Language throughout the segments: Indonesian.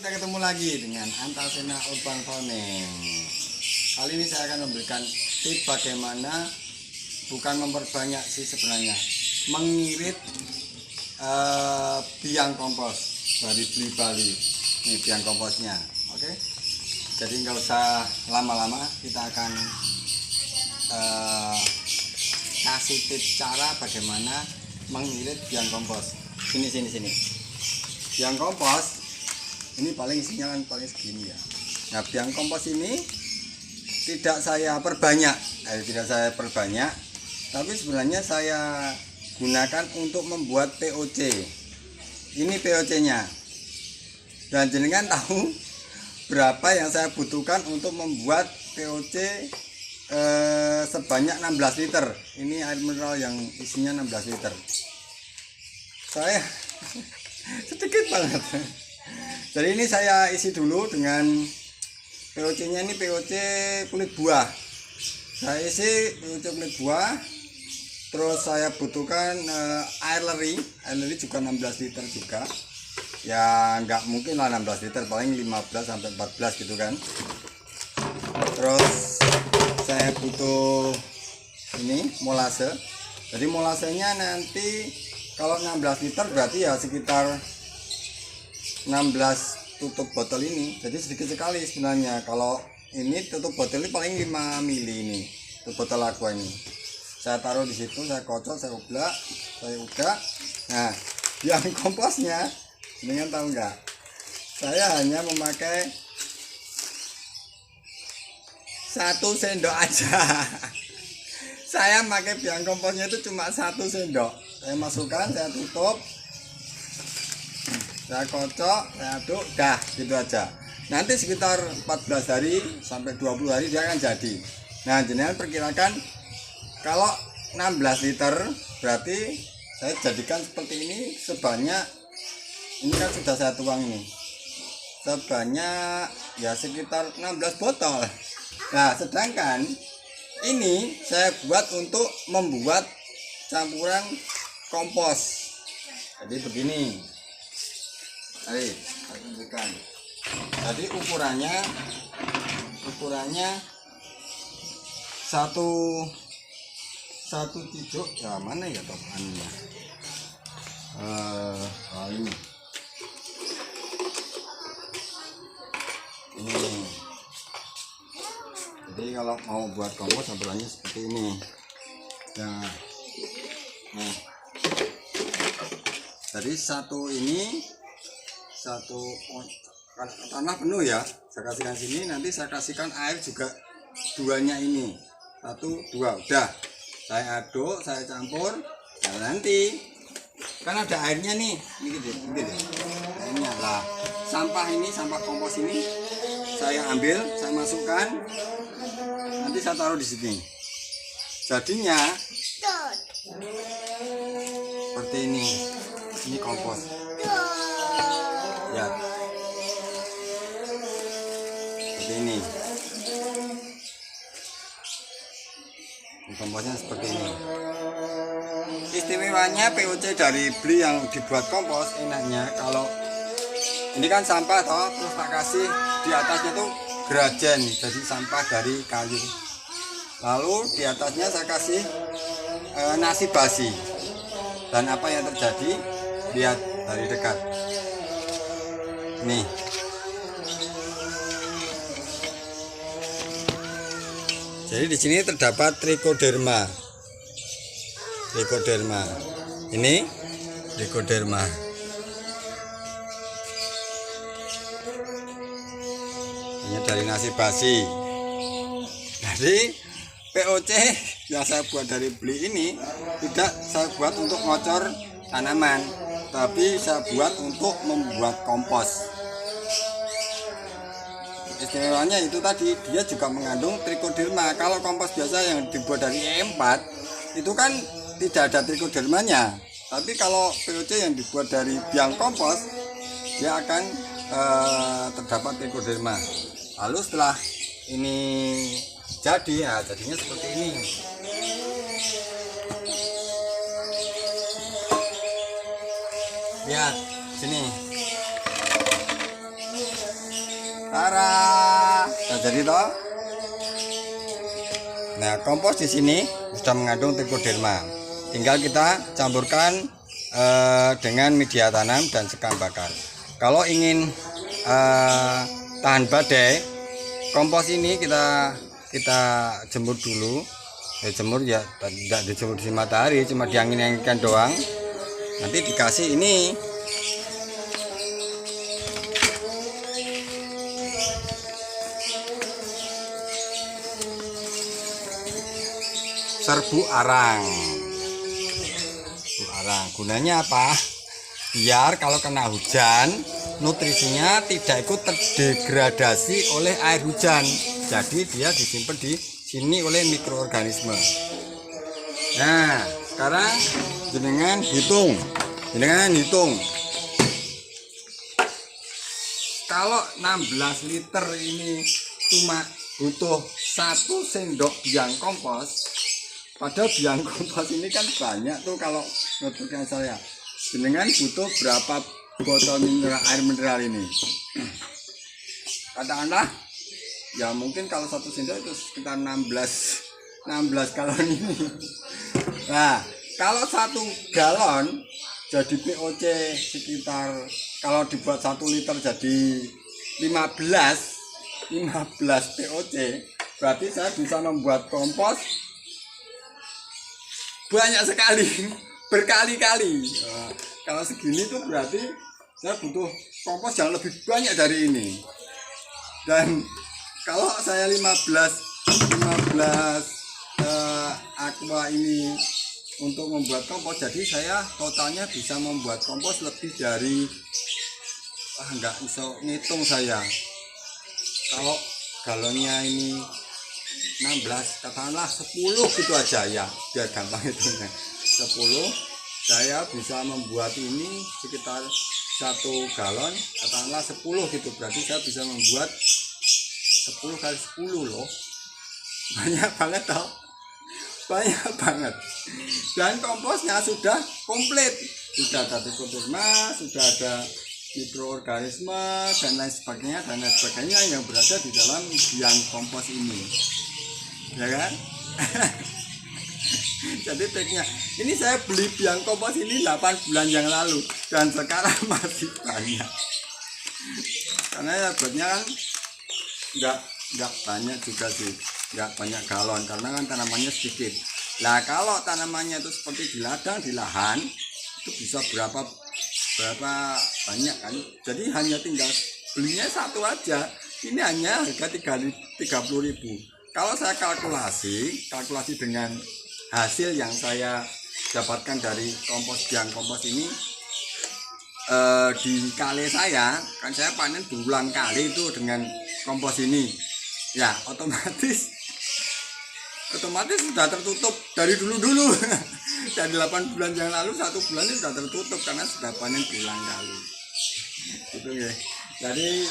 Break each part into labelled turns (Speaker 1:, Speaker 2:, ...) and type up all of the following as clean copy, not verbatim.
Speaker 1: kita ketemu lagi dengan Antasena Urban Farming. Kali ini saya akan memberikan tips bagaimana, bukan memperbanyak sih sebenarnya, mengirit biang kompos dari Bali. Ini biang komposnya, oke? Jadi nggak usah lama-lama, kita akan kasih tips cara bagaimana mengirit biang kompos. Sini. Biang kompos ini paling isinya kan paling segini ya. Nah, biang kompos ini tidak saya perbanyak, tapi sebenarnya saya gunakan untuk membuat POC. Ini POC-nya. Dan jenengan tahu berapa yang saya butuhkan untuk membuat POC sebanyak 16 liter. Ini air mineral yang isinya 16 liter. Saya sedikit banget. Jadi ini saya isi dulu dengan POC-nya. Ini POC kulit buah. Saya isi POC kulit buah. Terus saya butuhkan air leri juga 16 liter juga. Ya nggak mungkin lah 16 liter, paling 15 sampai 14 gitu kan. Terus saya butuh ini molase. Jadi molasenya nanti kalau 16 liter berarti ya sekitar 16 tutup botol ini. Jadi sedikit sekali sebenarnya. Kalau ini tutup botol ini paling 5 mili ini. Tutup botol aqua ini. Saya taruh di situ, saya kocok, saya udak. Nah, yang komposnya, dengan tahu nggak? Saya hanya memakai 1 sendok aja. Saya pakai biang komposnya itu cuma 1 sendok. Saya masukkan, saya tutup, saya kocok, saya aduk, dah gitu aja. Nanti sekitar 14 hari sampai 20 hari dia akan jadi. Nah, jenengan perkirakan kalau 16 liter berarti saya jadikan seperti ini sebanyak, ini kan sudah saya tuang ini, sebanyak ya sekitar 16 botol. Nah, sedangkan ini saya buat untuk membuat campuran kompos. Jadi begini. Saya tunjukkan. Jadi ukurannya satu tiduk ya, mana ya topannya? Ini. Jadi kalau mau buat kompos campurannya seperti ini. Nah, jadi satu tanah penuh ya, saya kasihkan sini. Nanti saya kasihkan air juga duanya ini, 1, 2, udah saya aduk, saya campur. Nah, nanti kan ada airnya nih, ini gitu airnya lah. Sampah kompos ini saya ambil, saya masukkan, nanti saya taruh di sini. Jadinya seperti ini kompos ya, seperti ini komposnya seperti ini. Istimewanya POC dari Bali yang dibuat kompos, enaknya kalau ini kan sampah toh, terus tak kasih di atasnya tuh gerajen, jadi sampah dari kayu. Lalu di atasnya saya kasih nasi basi. Dan apa yang terjadi? Lihat dari dekat. Nih. Jadi di sini terdapat trichoderma. Ini trichoderma. Ini dari nasi basi. Jadi POC yang saya buat dari Bali ini tidak saya buat untuk ngocor tanaman, tapi saya buat untuk membuat kompos. Istimewanya itu tadi, dia juga mengandung trichoderma. Kalau kompos biasa yang dibuat dari E4 itu kan tidak ada trichodermanya, tapi kalau POC yang dibuat dari biang kompos dia akan terdapat trichoderma. Lalu setelah ini jadi, ya jadinya seperti ini. Lihat sini. Tara, nah, jadi toh. Nah, kompos di sini sudah mengandung trichoderma. Tinggal kita campurkan dengan media tanam dan sekam bakar. Kalau ingin tahan badai, kompos ini kita jemur dulu. Jemur ya tidak dijemur di matahari, cuma diangin-anginkan doang. Nanti dikasih ini serbu arang. Gunanya apa? Biar kalau kena hujan nutrisinya tidak ikut terdegradasi oleh air hujan. Jadi dia disimpan di sini oleh mikroorganisme. Nah, sekarang jenengan hitung. Kalau 16 liter ini cuma butuh 1 sendok biang kompos. Padahal biang kompos ini kan banyak tuh kalau menurutnya saya. Jenengan butuh berapa botol air mineral ini? Katakanlah ya mungkin kalau 1 sendok itu sekitar 16 galon ini. Nah, kalau 1 galon jadi POC sekitar, kalau dibuat 1 liter jadi 15 POC, berarti saya bisa membuat kompos banyak sekali, berkali-kali. Nah, kalau segini tuh berarti saya butuh kompos yang lebih banyak dari ini. Dan kalau saya 15 aqua ini untuk membuat kompos, jadi saya totalnya bisa membuat kompos lebih dari nggak bisa ngitung saya. Kalau galonnya ini 16, katakanlah 10 gitu aja ya, biar gampang hitungnya. 10 saya bisa membuat ini sekitar 1 galon, katakanlah 10 gitu, berarti saya bisa membuat 10 kali 10 loh. Banyak banget toh, banyak banget. Dan komposnya sudah komplit, sudah ada trichoderma, sudah ada mikroorganisme dan lain sebagainya yang berada di dalam biang kompos ini, ya kan? Jadi triknya ini, saya beli biang kompos ini 8 bulan yang lalu dan sekarang masih banyak, karena ya buatnya kan nggak banyak juga sih, nggak banyak galon karena kan tanamannya sedikit. Nah, kalau tanamannya itu seperti di ladang, di lahan, itu bisa berapa banyak kan. Jadi hanya tinggal belinya 1 aja. Ini hanya harga 30.000. Kalau saya kalkulasi dengan hasil yang saya dapatkan dari biang kompos ini, di kali saya kan saya panen berulang kali itu dengan kompos ini, ya otomatis sudah tertutup dari dulu dari 8 bulan yang lalu. 1 bulan itu sudah tertutup karena sudah panen berulang kali gitu ya. Jadi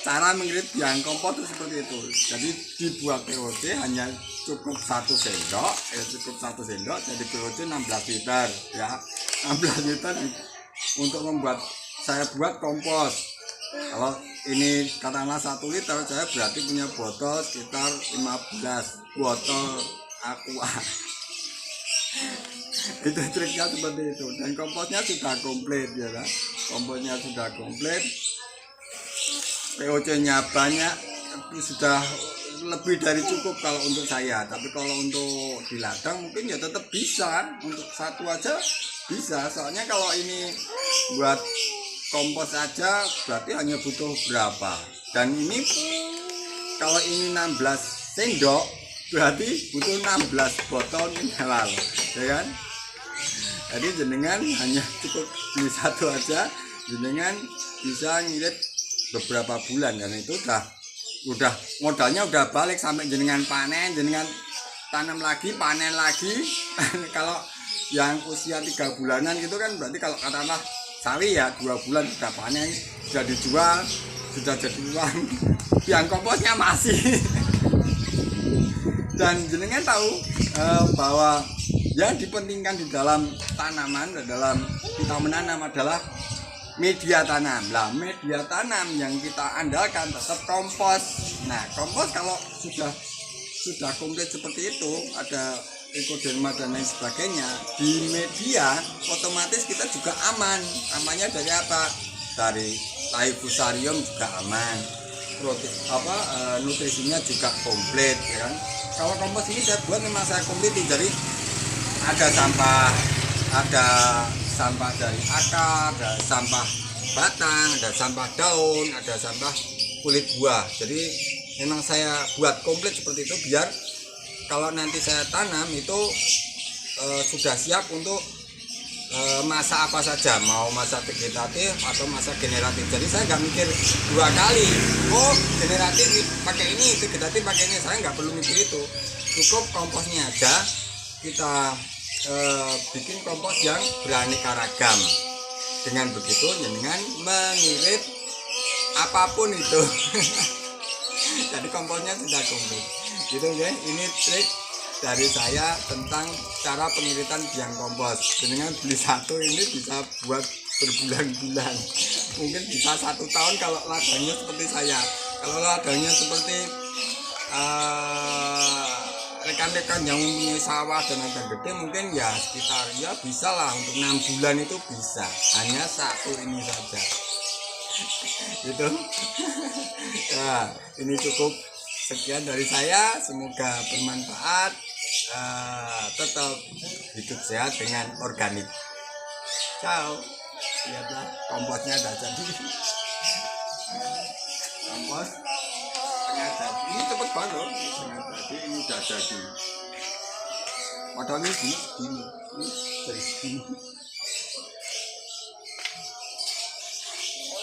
Speaker 1: cara mengirit biang kompos itu seperti itu. Jadi dibuat POC hanya cukup 1 sendok, jadi POC 16 liter ya. 16 liter untuk membuat, saya buat kompos. Kalau ini katakanlah 1 liter, saya berarti punya botol sekitar 15 botol aqua. Itu triknya seperti itu. Dan komposnya sudah komplit ya kan? Komposnya sudah komplit, POC-nya banyak, sudah lebih dari cukup kalau untuk saya. Tapi kalau untuk di ladang mungkin ya tetap bisa, untuk 1 aja bisa. Soalnya kalau ini buat kompos aja berarti hanya butuh berapa, dan ini kalau ini 16 sendok berarti butuh 16 botol mineral, ya kan? Jadi jenengan hanya cukup beli 1 aja, jenengan bisa ngirit beberapa bulan, dan itu udah modalnya udah balik sampai jenengan panen, jenengan tanam lagi, panen lagi. Kalau yang usia 3 bulanan gitu kan berarti kalau katakanlah sawi ya 2 bulan sudah panen, sudah dijual, sudah jadi uang. Biang komposnya masih. Dan jenengan tahu bahwa yang dipentingkan di dalam tanaman, dalam kita menanam adalah media tanam. Lah media tanam yang kita andalkan tetap kompos. Nah kompos kalau sudah komplit seperti itu, ada ekoderma dan lain sebagainya di media, otomatis kita juga aman. Amannya dari apa? Dari fusarium juga aman, nutrisinya juga komplit, ya kan? Kalau kompos ini saya buat memang saya komplit, jadi ada sampah dari akar, ada sampah batang, ada sampah daun, ada sampah kulit buah. Jadi memang saya buat komplit seperti itu biar kalau nanti saya tanam itu sudah siap untuk masa apa saja, mau masa vegetatif atau masa generatif. Jadi saya nggak mikir dua kali, oh generatif pakai ini, vegetatif pakai ini. Saya nggak perlu mikir itu, cukup komposnya aja. Kita bikin kompos yang beraneka ragam. Dengan begitu dengan mengirit apapun itu. Jadi komposnya sudah komplit gitu ya. Ini trik dari saya tentang cara pengiritan biang kompos. Dengan beli satu ini bisa buat berbulan-bulan, mungkin bisa 1 tahun kalau ladangnya seperti saya. Kalau ladangnya seperti rekan-rekan yang mempunyai sawah dan ladang gede, mungkin ya sekitar ya bisa lah untuk 6 bulan itu bisa, hanya satu ini saja gitu. Nah ini cukup sekian dari saya, semoga bermanfaat. Tetap hidup sehat dengan organik. Ciao. Lihatlah komposnya udah jadi. Kompos tengah jadi, ini cepet banget loh. Tengah jadi ini udah jadi. Padahal ini dari segini.